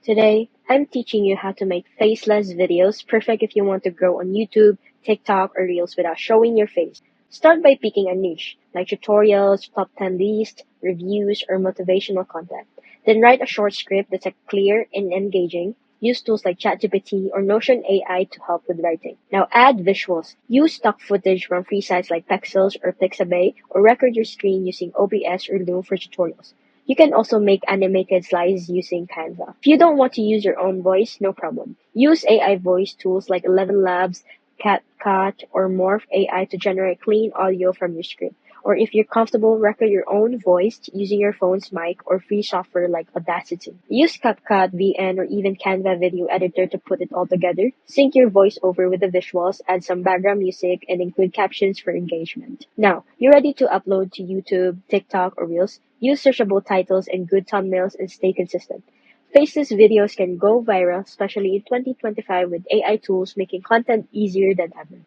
Today, I'm teaching you how to make faceless videos, perfect if you want to grow on YouTube, TikTok, or Reels without showing your face. Start by picking a niche, like tutorials, top 10 lists, reviews, or motivational content. Then write a short script that's clear and engaging. Use tools like ChatGPT or Notion AI to help with writing. Now add visuals. Use stock footage from free sites like Pexels or Pixabay, or record your screen using OBS or Loom for tutorials. You can also make animated slides using Canva. If you don't want to use your own voice, no problem. Use AI voice tools like 11 Labs, CapCut, or Morph AI to generate clean audio from your script. Or if you're comfortable, record your own voice using your phone's mic or free software like Audacity. Use CapCut, VN, or even Canva video editor to put it all together. Sync your voiceover with the visuals, add some background music, and include captions for engagement. Now, you're ready to upload to YouTube, TikTok, or Reels. Use searchable titles and good thumbnails and stay consistent. Faceless videos can go viral, especially in 2025 with AI tools making content easier than ever.